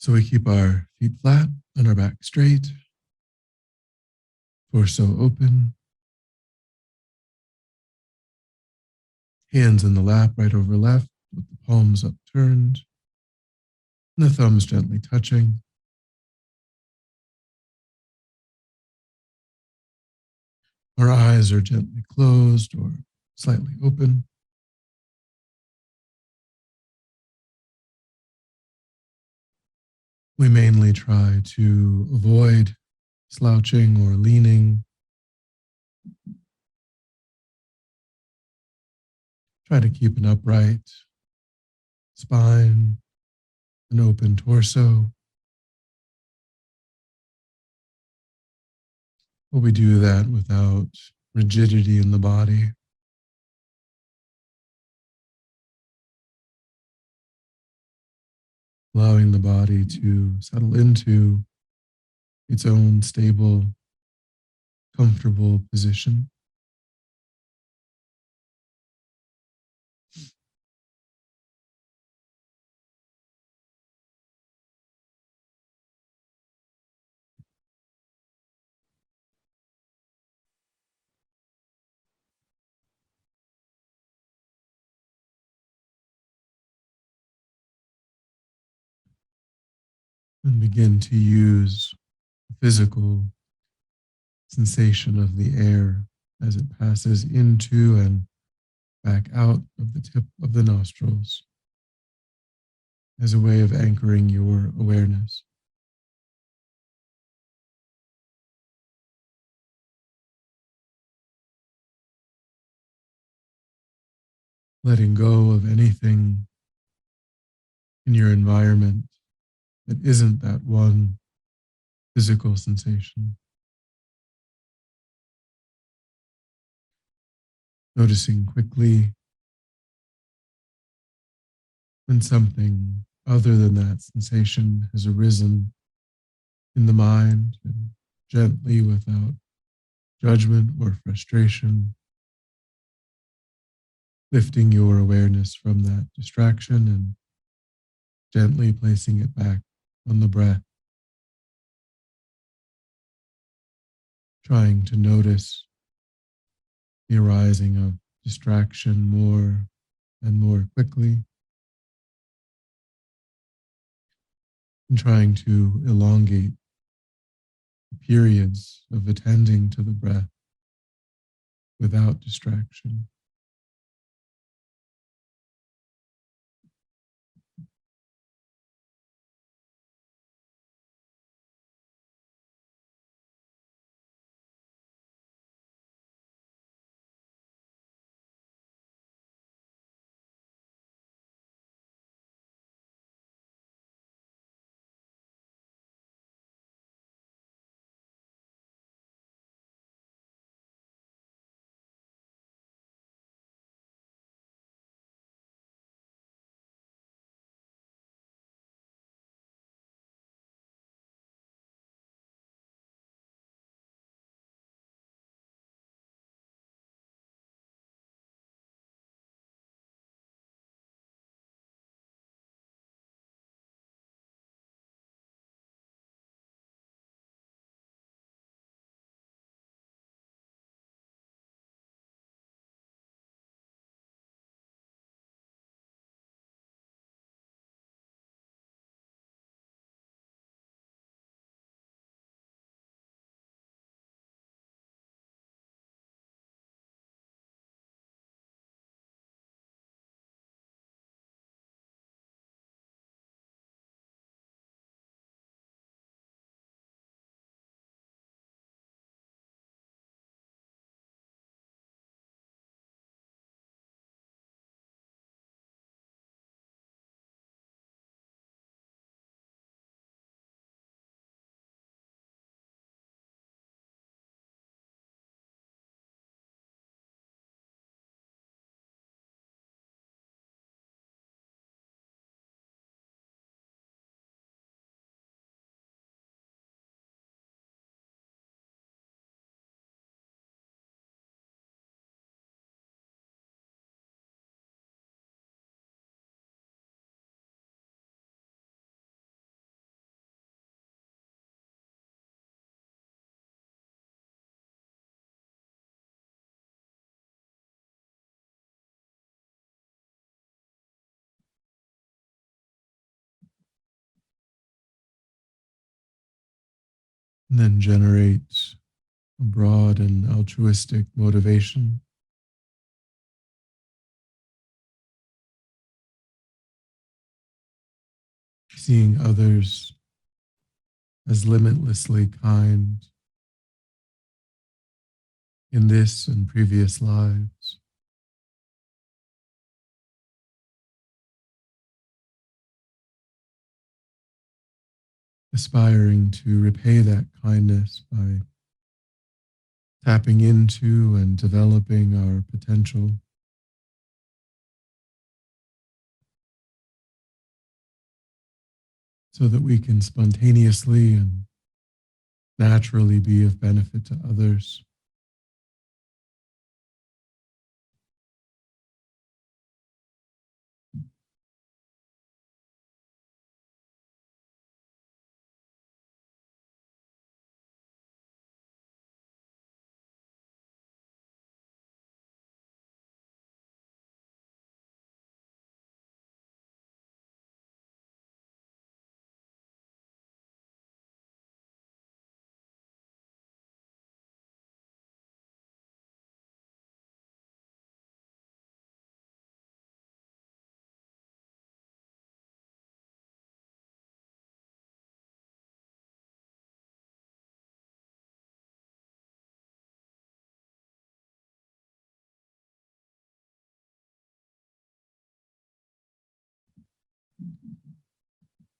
So we keep our feet flat and our back straight, torso open, hands in the lap right over left with the palms upturned and the thumbs gently touching. Our eyes are gently closed or slightly open. We mainly try to avoid slouching or leaning. Try to keep an upright spine, an open torso. But we do that without rigidity in the body. Allowing the body to settle into its own stable, comfortable position. And begin to use the physical sensation of the air as it passes into and back out of the tip of the nostrils as a way of anchoring your awareness. Letting go of anything in your environment that isn't that one physical sensation. Noticing quickly when something other than that sensation has arisen in the mind, and gently, without judgment or frustration, lifting your awareness from that distraction and gently placing it back on the breath, trying to notice the arising of distraction more and more quickly, and trying to elongate the periods of attending to the breath without distraction. and then generate a broad and altruistic motivation, seeing others as limitlessly kind in this and previous lives, aspiring to repay that kindness by tapping into and developing our potential so that we can spontaneously and naturally be of benefit to others.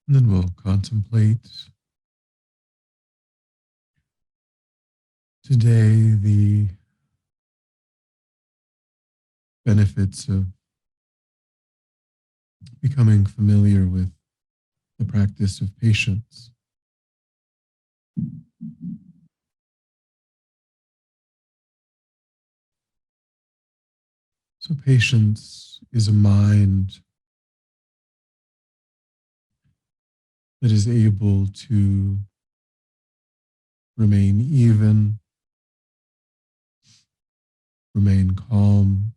And then we'll contemplate today the benefits of becoming familiar with the practice of patience. So, patience is a mind that is able to remain even, remain calm,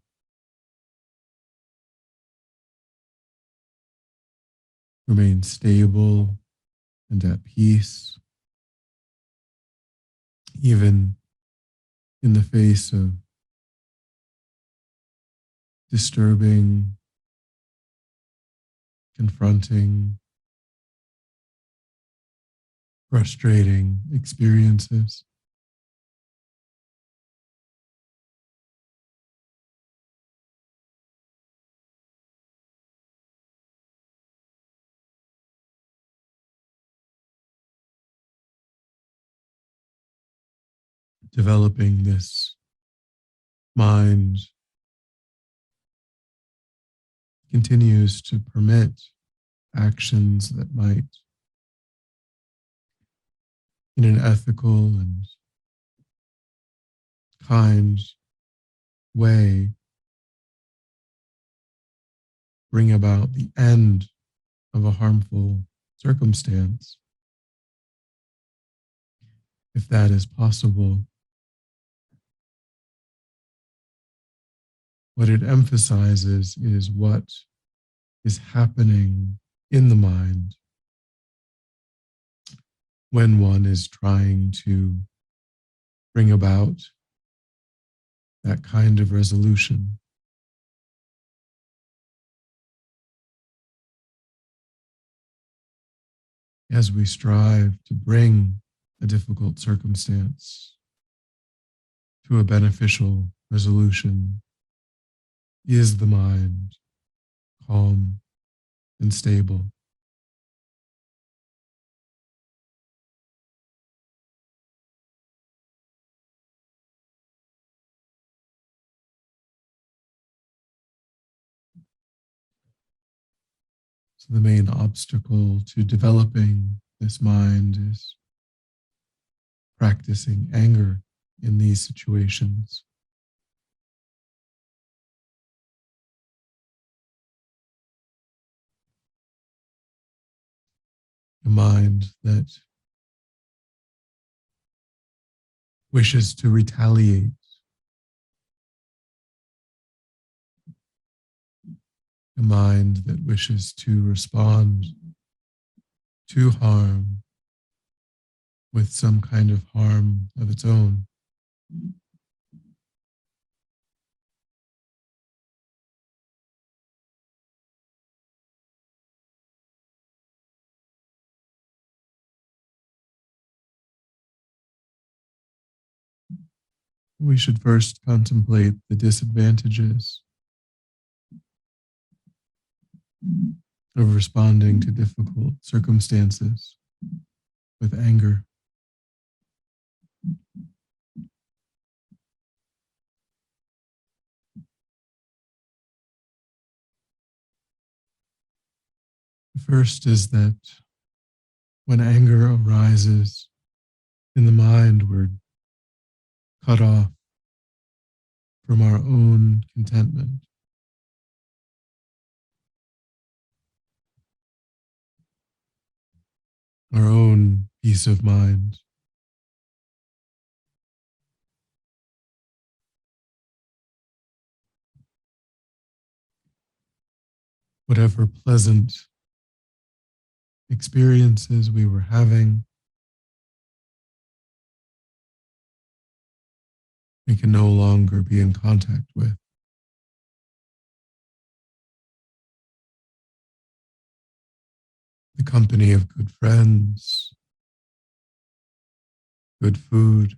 remain stable and at peace, even in the face of disturbing, confronting, frustrating experiences. Developing this mind continues to permit actions that might, in an ethical and kind way, bring about the end of a harmful circumstance. If that is possible, what it emphasizes is what is happening in the mind when one is trying to bring about that kind of resolution. As we strive to bring a difficult circumstance to a beneficial resolution, is the mind calm and stable? So the main obstacle to developing this mind is practicing anger in these situations. A mind that wishes to retaliate, a mind that wishes to respond to harm with some kind of harm of its own. We should first contemplate the disadvantages of responding to difficult circumstances with anger. The first is that when anger arises in the mind, we're cut off from our own contentment, our own peace of mind. Whatever pleasant experiences we were having, we can no longer be in contact with. The company of good friends, good food,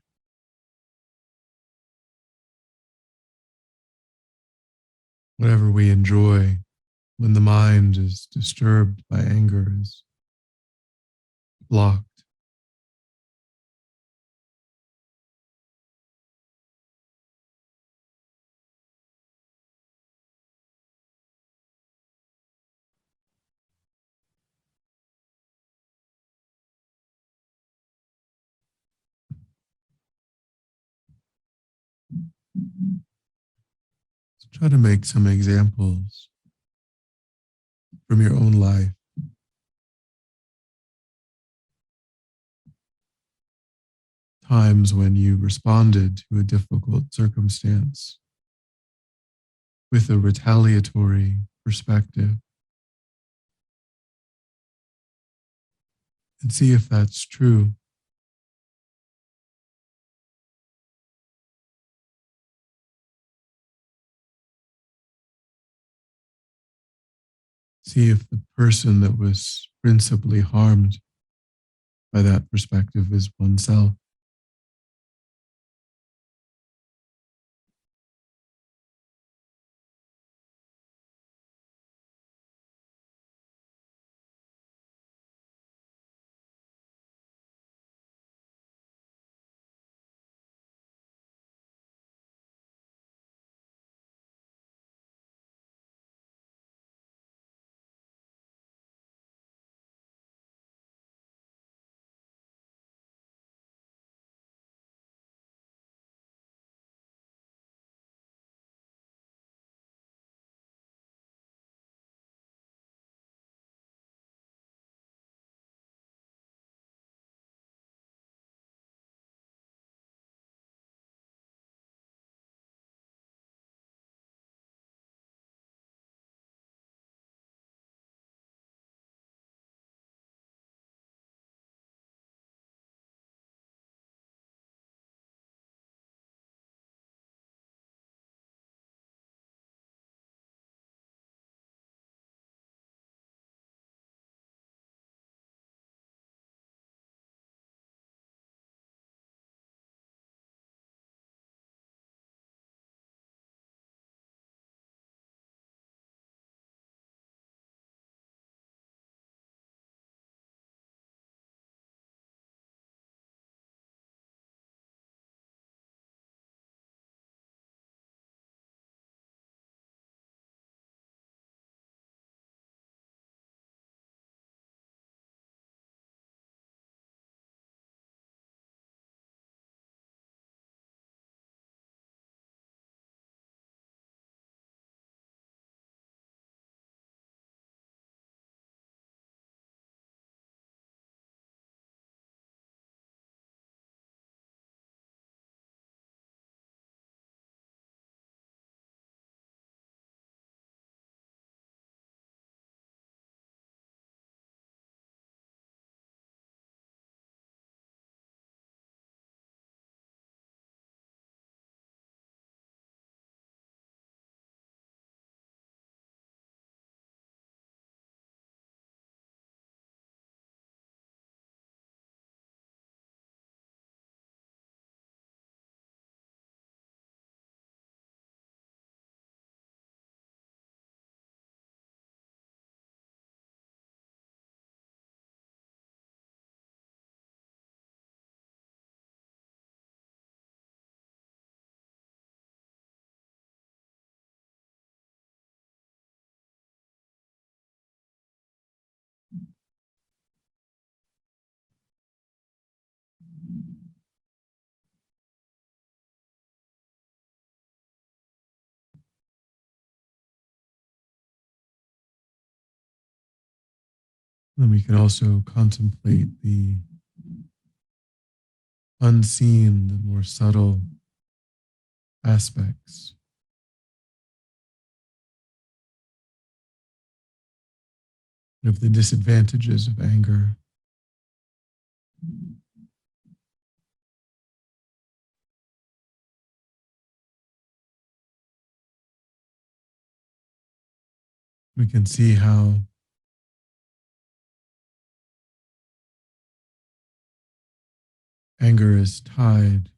whatever we enjoy when the mind is disturbed by anger is blocked. So try to make some examples from your own life, times when you responded to a difficult circumstance with a retaliatory perspective, and see if that's true. See if the person that was principally harmed by that perspective is oneself. Then we can also contemplate the unseen, the more subtle aspects of the disadvantages of anger. We can see how anger is tied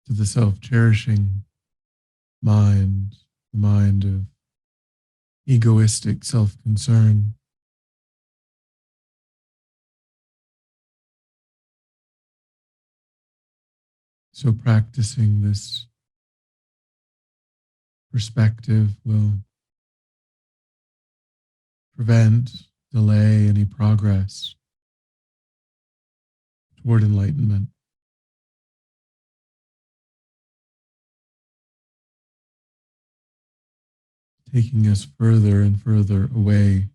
to the self cherishing mind, the mind of egoistic self concern. So, practicing this perspective will prevent, delay any progress toward enlightenment, taking us further and further away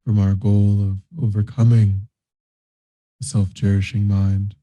from our goal of overcoming the self cherishing mind.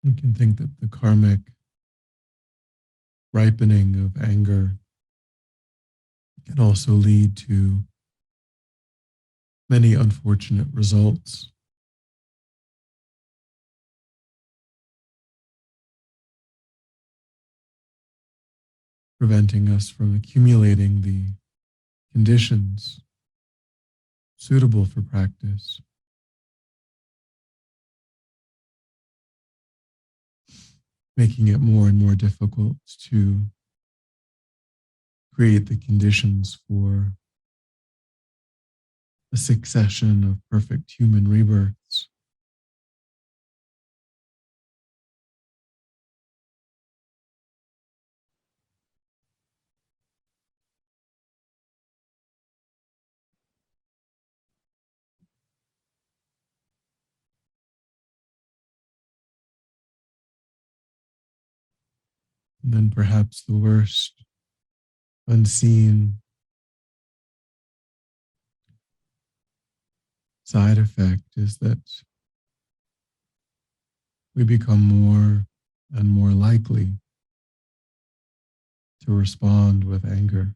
We can think that the karmic ripening of anger can also lead to many unfortunate results, preventing us from accumulating the conditions suitable for practice, making it more and more difficult to create the conditions for a succession of perfect human rebirths. And then perhaps the worst unseen side effect is that we become more and more likely to respond with anger.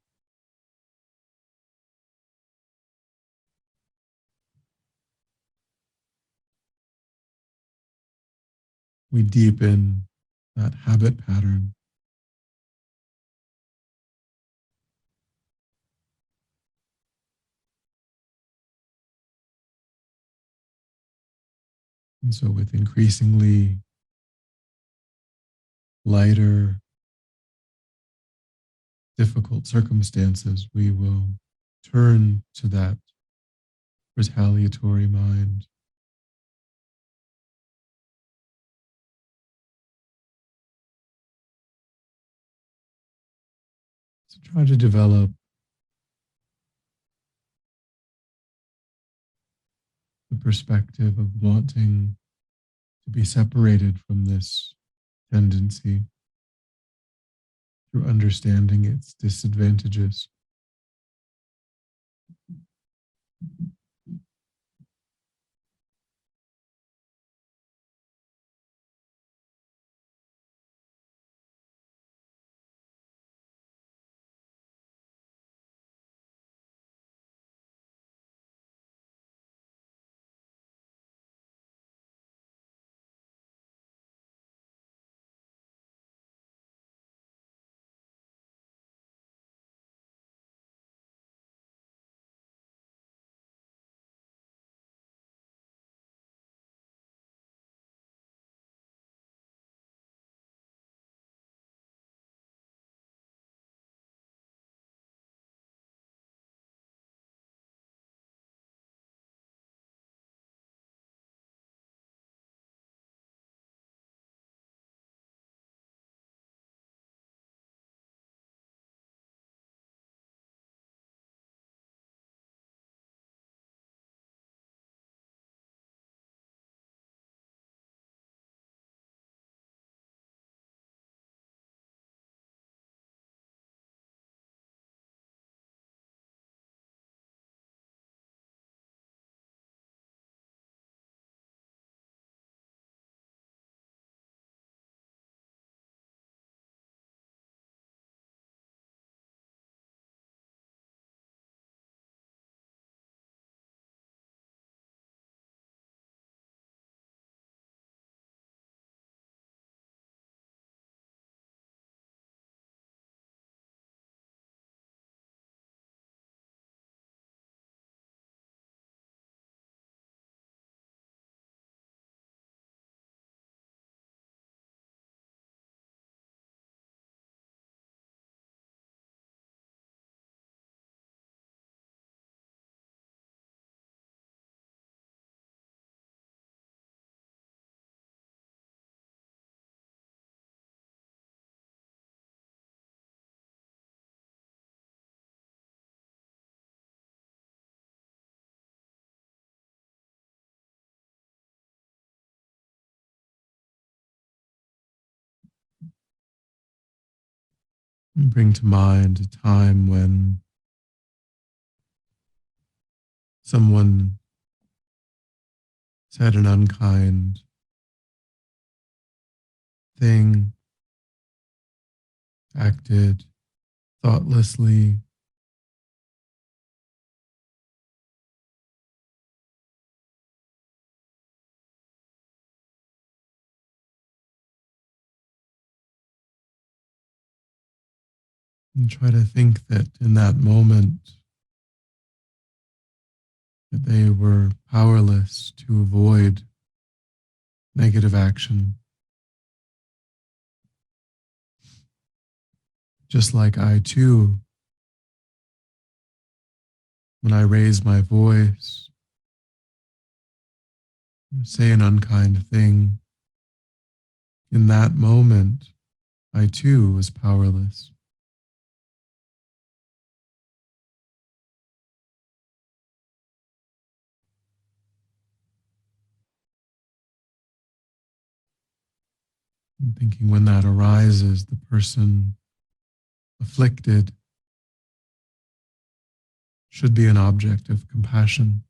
We deepen that habit pattern. And so, with increasingly lighter, difficult circumstances, we will turn to that retaliatory mind. So, try to develop the perspective of wanting to be separated from this tendency through understanding its disadvantages. bring to mind a time when someone said an unkind thing, acted thoughtlessly, and try to think that in that moment that they were powerless to avoid negative action, just like I too, when I raise my voice, say an unkind thing, in that moment, I too was powerless. And thinking when that arises, the person afflicted should be an object of compassion.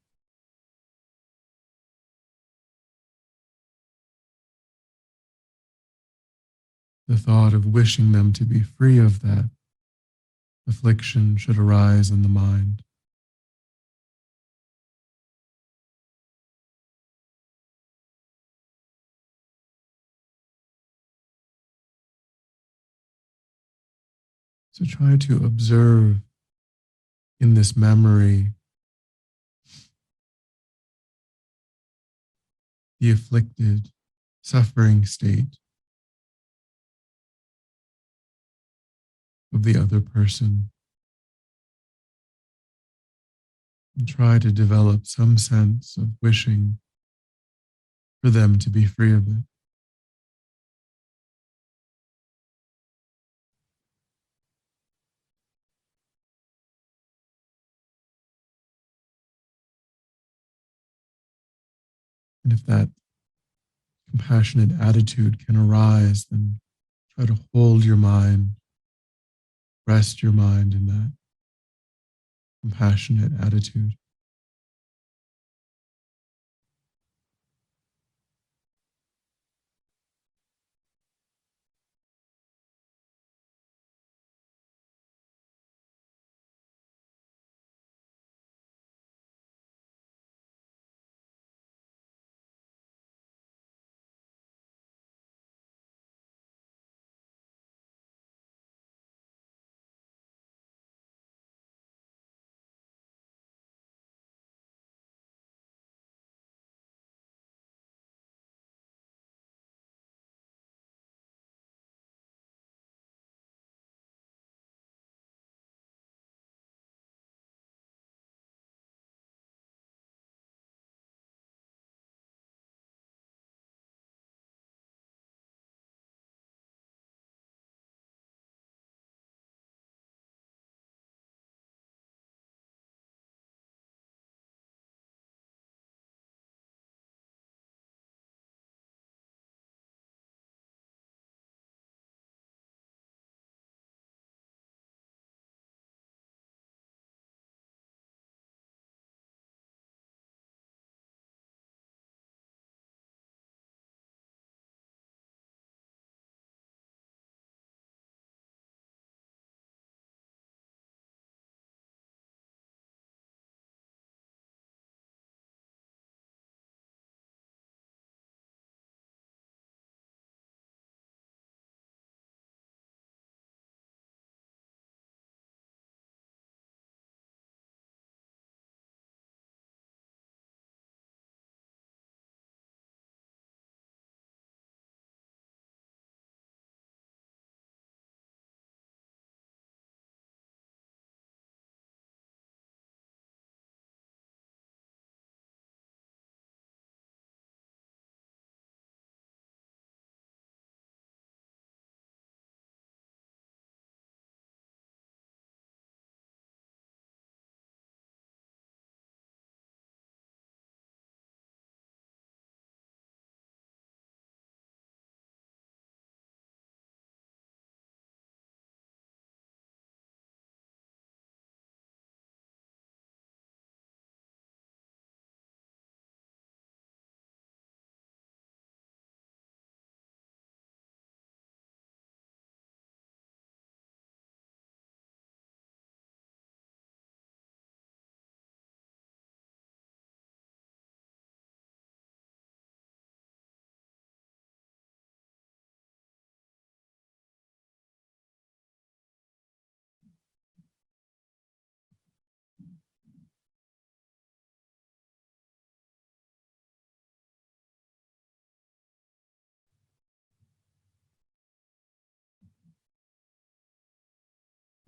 The thought of wishing them to be free of that affliction should arise in the mind. So try to observe in this memory the afflicted, suffering state of the other person, and try to develop some sense of wishing for them to be free of it. And if that compassionate attitude can arise, then try to hold your mind, rest your mind in that compassionate attitude.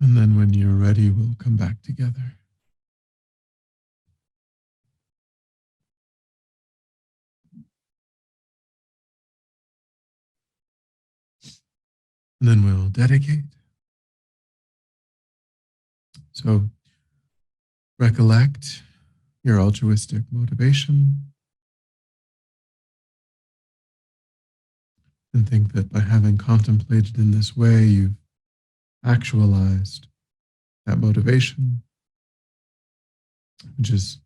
And then when you're ready, we'll come back together. And then we'll dedicate. So recollect your altruistic motivation and think that by having contemplated in this way, you've actualized that motivation, which has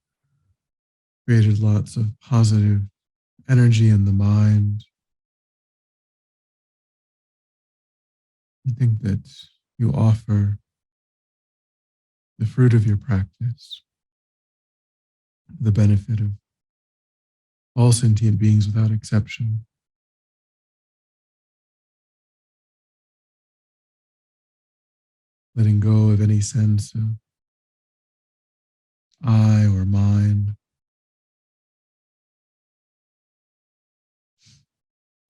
created lots of positive energy in the mind. I think that you offer the fruit of your practice, the benefit of all sentient beings without exception, letting go of any sense of I or mine,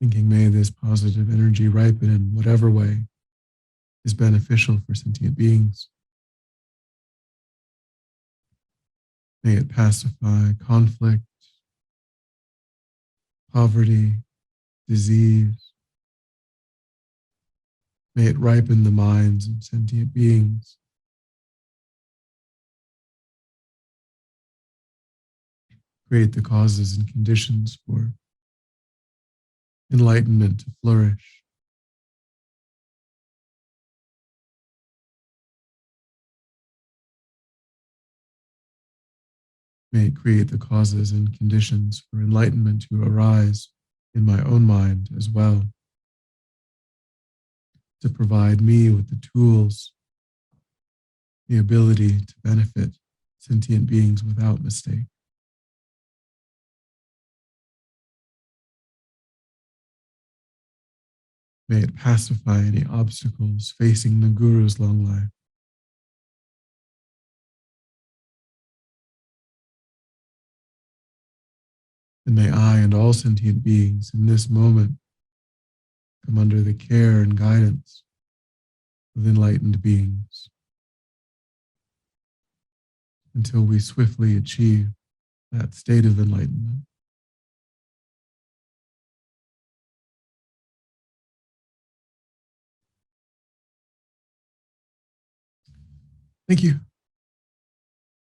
thinking may this positive energy ripen in whatever way is beneficial for sentient beings. May it pacify conflict, poverty, disease. May it ripen the minds of sentient beings. Create the causes and conditions for enlightenment to flourish. May it create the causes and conditions for enlightenment to arise in my own mind as well, to provide me with the tools, the ability to benefit sentient beings without mistake. May it pacify any obstacles facing the Guru's long life. And may I and all sentient beings in this moment come under the care and guidance of enlightened beings until we swiftly achieve that state of enlightenment. Thank you.